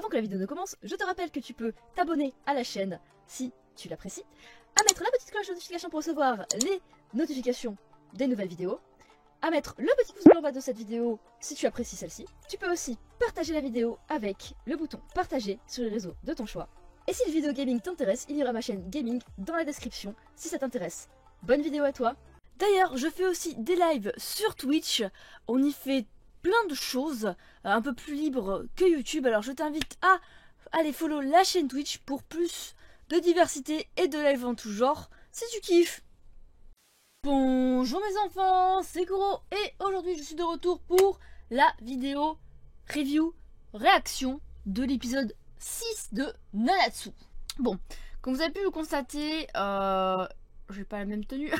Avant que la vidéo ne commence, je te rappelle que tu peux t'abonner à la chaîne si tu l'apprécies, à mettre la petite cloche de notification pour recevoir les notifications des nouvelles vidéos, à mettre le petit pouce bleu en bas de cette vidéo si tu apprécies celle-ci. Tu peux aussi partager la vidéo avec le bouton partager sur les réseaux de ton choix. Et si le vidéo gaming t'intéresse, il y aura ma chaîne gaming dans la description si ça t'intéresse. Bonne vidéo à toi. D'ailleurs, je fais aussi des lives sur Twitch. On y fait plein de choses, un peu plus libres que YouTube. Alors je t'invite à aller follow la chaîne Twitch pour plus de diversité et de live en tout genre, si tu kiffes. Bonjour mes enfants, c'est Kuro et aujourd'hui je suis de retour pour la vidéo review réaction de l'épisode 6 de Nanatsu. Bon, comme vous avez pu le constater, j'ai pas la même tenue.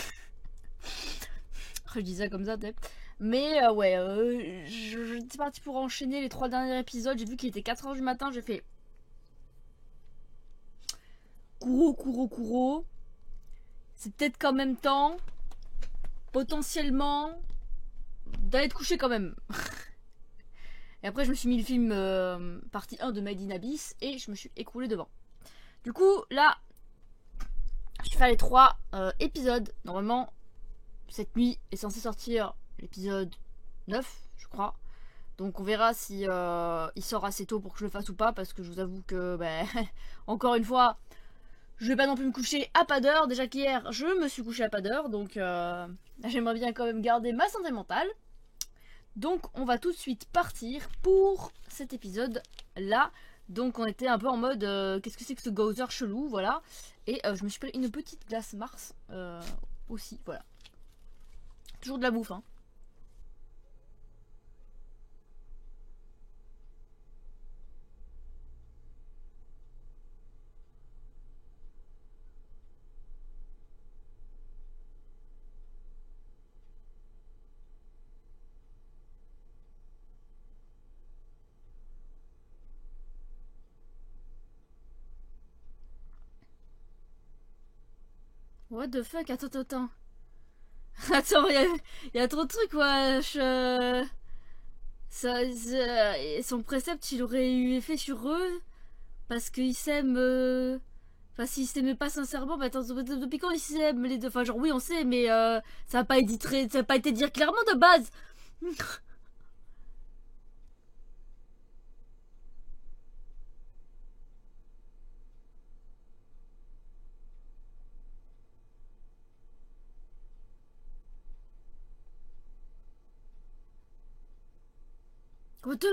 Je dis ça comme ça peut-être. Mais ouais, j'étais partie pour enchaîner les 3 derniers épisodes. J'ai vu qu'il était 4h du matin, j'ai fait Kuro. C'est peut-être qu'en même temps, potentiellement, d'aller te coucher quand même. Et après je me suis mis le film partie 1 de Made in Abyss et je me suis écroulée devant. Du coup là, je vais faire les 3 épisodes. Normalement, cette nuit est censé sortir l'épisode 9, je crois. Donc on verra si il sort assez tôt pour que je le fasse ou pas, parce que je vous avoue que, encore une fois, je vais pas non plus me coucher à pas d'heure. Déjà qu'hier, je me suis couchée à pas d'heure, donc j'aimerais bien quand même garder ma santé mentale. Donc on va tout de suite partir pour cet épisode-là. Donc on était un peu en mode, qu'est-ce que c'est que ce Gozer chelou, voilà. Et je me suis pris une petite glace Mars aussi, voilà. Toujours de la bouffe, hein. What the fuck, attends. Attends, il y a trop de trucs, wesh. Son précepte, il aurait eu effet sur eux parce qu'ils s'aiment. Enfin, s'ils s'aimaient pas sincèrement, attends, depuis quand ils s'aiment les deux? Enfin, genre, oui, on sait, mais ça a pas été dit clairement de base. What the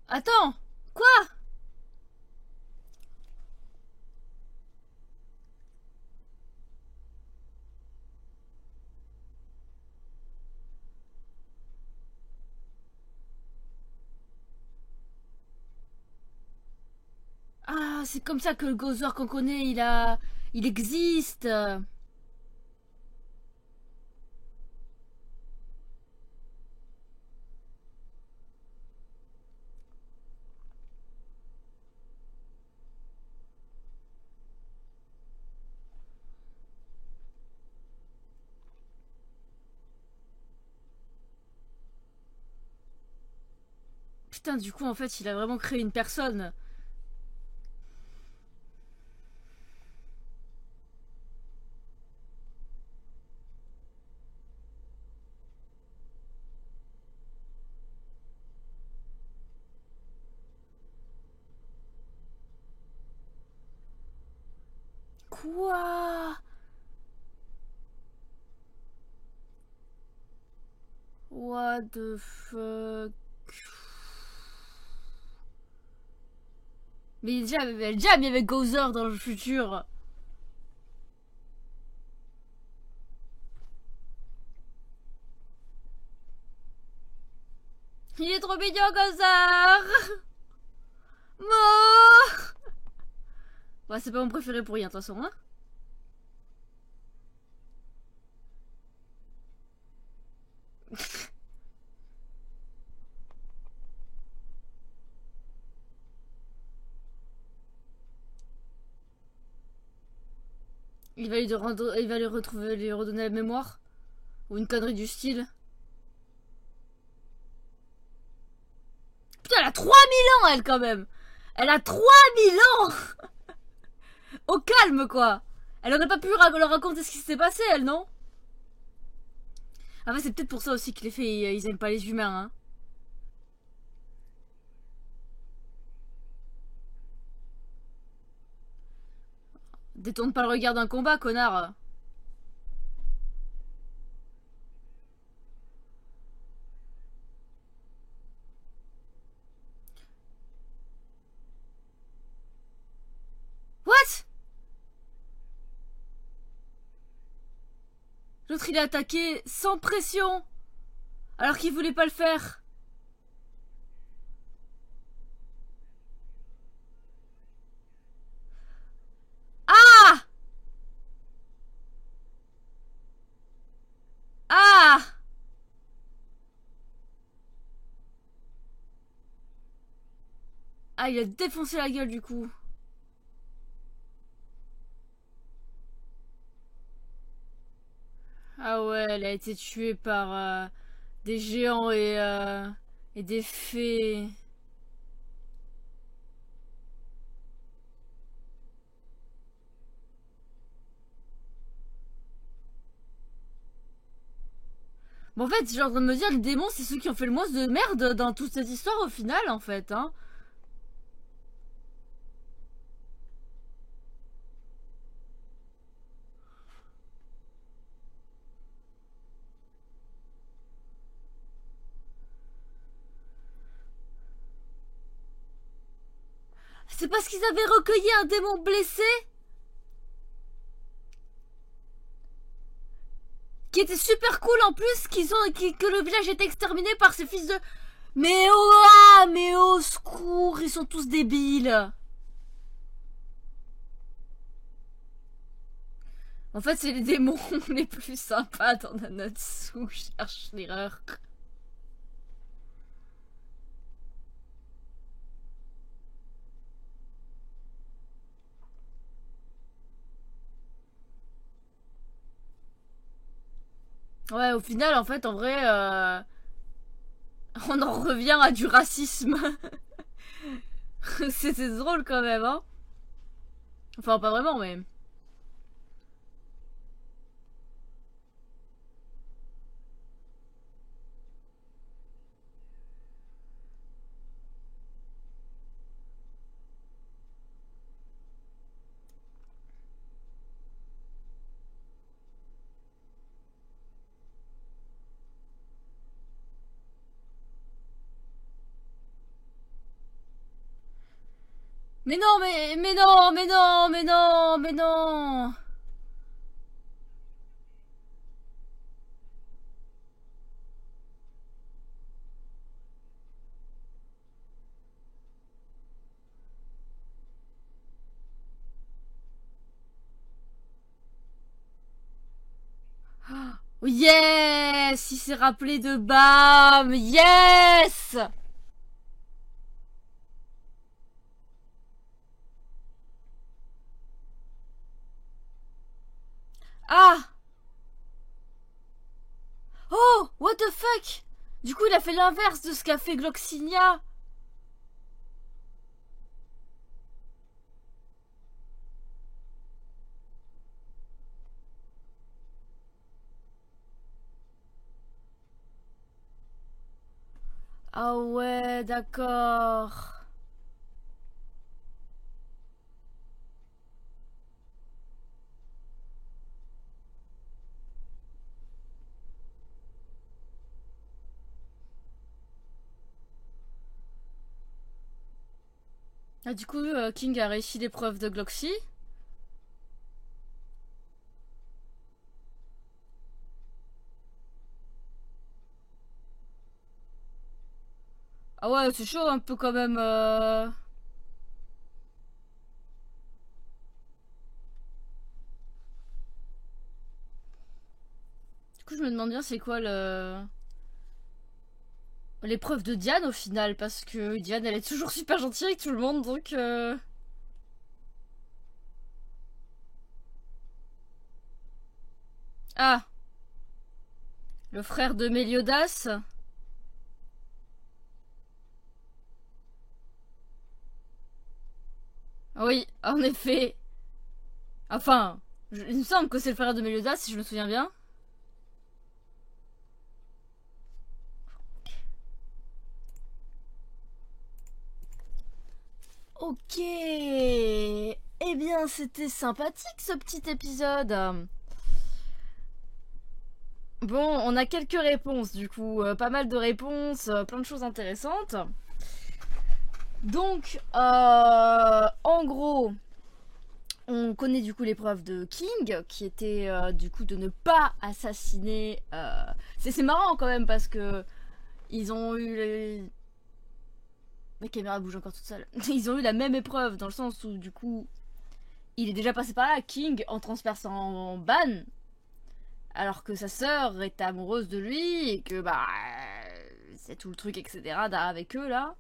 Attends, quoi? Ah, c'est comme ça que le Gozer qu'on connaît, il existe. Putain, du coup, en fait, il a vraiment créé une personne. Quoi? What the fuck? Mais déjà, il y avait Gozer dans le futur. Il est trop mignon, Gozer. Mort. Bah, c'est pas mon préféré pour rien, de toute façon, hein. Il va lui retrouver, lui redonner la mémoire. Ou une connerie du style. a 3000 ans, elle, quand même. Elle a 3000 ans. Au calme, quoi. Elle aurait pas pu leur raconter ce qui s'était passé, elle, non? En fait, c'est peut-être pour ça aussi que les fées, ils aiment pas les humains, hein. Détourne pas le regard d'un combat, connard. What? L'autre, il a attaqué sans pression. Alors qu'il voulait pas le faire. Ah! Ah! Ah, il a défoncé la gueule, du coup. Ah ouais, elle a été tuée par des géants et des fées. Bon, en fait, j'ai en train de me dire, les démons, c'est ceux qui ont fait le moins de merde dans toute cette histoire au final, en fait, hein. C'est parce qu'ils avaient recueilli un démon blessé qui était super cool en plus, que le village était exterminé par ces fils de... mais au secours, ils sont tous débiles. En fait, c'est les démons les plus sympas dans Nanatsu, cherche l'erreur. Ouais, au final, en fait, en vrai, on en revient à du racisme. C'était drôle quand même, hein. Enfin, pas vraiment, mais... Mais non, mais non, mais non, mais non, mais non. Yes, il s'est rappelé de Bam. Yes. Ah. Oh, what the fuck. Du coup, il a fait l'inverse de ce qu'a fait Gloxinia. Ah ouais, d'accord. Ah, du coup, King a réussi l'épreuve de Gloxy. Ah ouais, c'est chaud un peu quand même. Du coup, je me demande bien c'est quoi l'épreuve de Diane au final, parce que Diane elle est toujours super gentille avec tout le monde, donc... Ah, le frère de Méliodas. Oui, en effet. Enfin, il me semble que c'est le frère de Meliodas, si je me souviens bien. Ok. Eh bien, c'était sympathique ce petit épisode. Bon, on a quelques réponses du coup, pas mal de réponses, plein de choses intéressantes. Donc, en gros, on connaît du coup l'épreuve de King, qui était du coup de ne pas assassiner. C'est marrant quand même parce que ils ont eu les... Ma caméra bouge encore toute seule. Ils ont eu la même épreuve dans le sens où du coup, il est déjà passé par là, King, en transperçant Ban, alors que sa sœur est amoureuse de lui et que bah c'est tout le truc etc. avec eux là.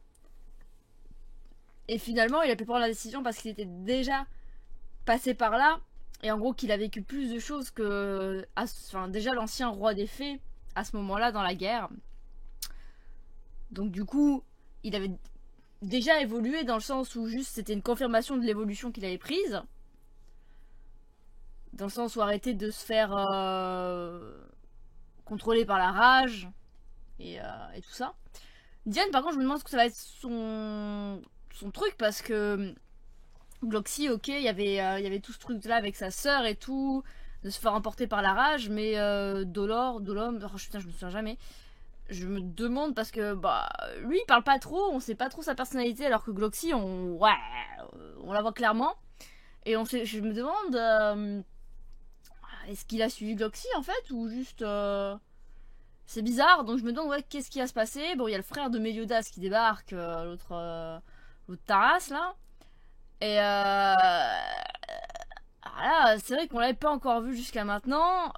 Et finalement, il a pu prendre la décision parce qu'il était déjà passé par là. Et en gros, qu'il a vécu plus de choses que... Enfin, déjà l'ancien roi des fées, à ce moment-là, dans la guerre. Donc du coup, il avait déjà évolué dans le sens où juste c'était une confirmation de l'évolution qu'il avait prise. Dans le sens où arrêter de se faire contrôler par la rage et tout ça. Diane, par contre, je me demande ce que ça va être son truc parce que Gloxy, ok, il y avait tout ce truc là avec sa sœur et tout, de se faire emporter par la rage, mais Dolom, oh putain, je me souviens jamais. Je me demande parce que bah lui il parle pas trop, on sait pas trop sa personnalité alors que Gloxy on la voit clairement et je me demande est-ce qu'il a suivi Gloxy en fait ou juste c'est bizarre, donc je me demande ouais qu'est-ce qui va se passer. Bon, il y a le frère de Meliodas qui débarque, l'autre Taras là. Et voilà, c'est vrai qu'on l'avait pas encore vu jusqu'à maintenant.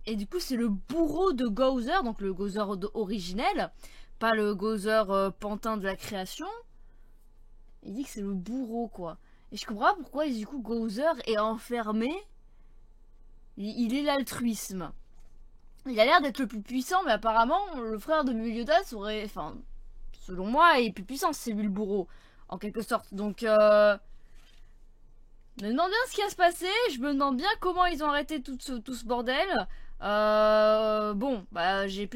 Et du coup, c'est le bourreau de Gowther, donc le Gowther originel, pas le Gowther pantin de la création. Il dit que c'est le bourreau quoi. Et je comprends pas pourquoi du coup Gowther est enfermé. Il est l'altruisme. Il a l'air d'être le plus puissant, mais apparemment, le frère de Meliodas aurait... Enfin, selon moi, est plus puissant, c'est lui le bourreau, en quelque sorte. Donc, je me demande bien ce qui va se passer, je me demande bien comment ils ont arrêté tout ce bordel. Bon, bah, je me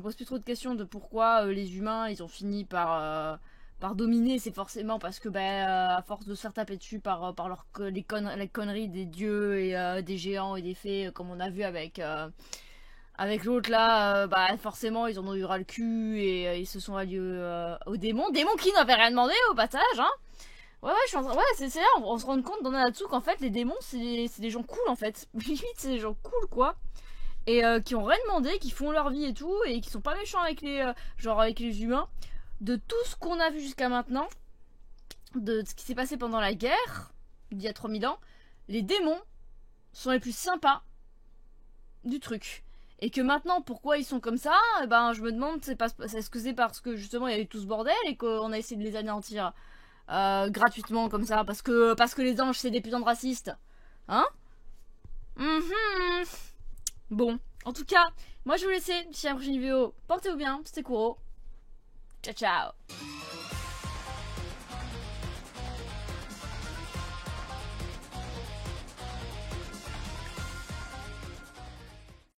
pose plus trop de questions de pourquoi les humains, ils ont fini par dominer. C'est forcément parce que, bah, à force de se faire taper dessus par les conneries des dieux et des géants et des fées, comme on a vu avec l'autre là, bah forcément ils en ont eu ras le cul et ils se sont alliés aux démons. Démons qui n'avaient rien demandé au passage, hein. Ouais, c'est là, on se rend compte dans Nanatsu qu'en fait les démons c'est des gens cool en fait. Limite c'est des gens cool quoi. Et qui ont rien demandé, qui font leur vie et tout, et qui sont pas méchants avec avec les humains. De tout ce qu'on a vu jusqu'à maintenant, de ce qui s'est passé pendant la guerre, d'il y a 3000 ans, les démons sont les plus sympas du truc. Et que maintenant, pourquoi ils sont comme ça, eh ben, je me demande, est-ce que c'est parce que justement il y a eu tout ce bordel et qu'on a essayé de les anéantir gratuitement comme ça, parce que les anges c'est des putains de racistes, hein? Bon, en tout cas, moi je vais vous laisser, d'ici la prochaine vidéo, portez-vous bien, c'était Kuro, ciao ciao.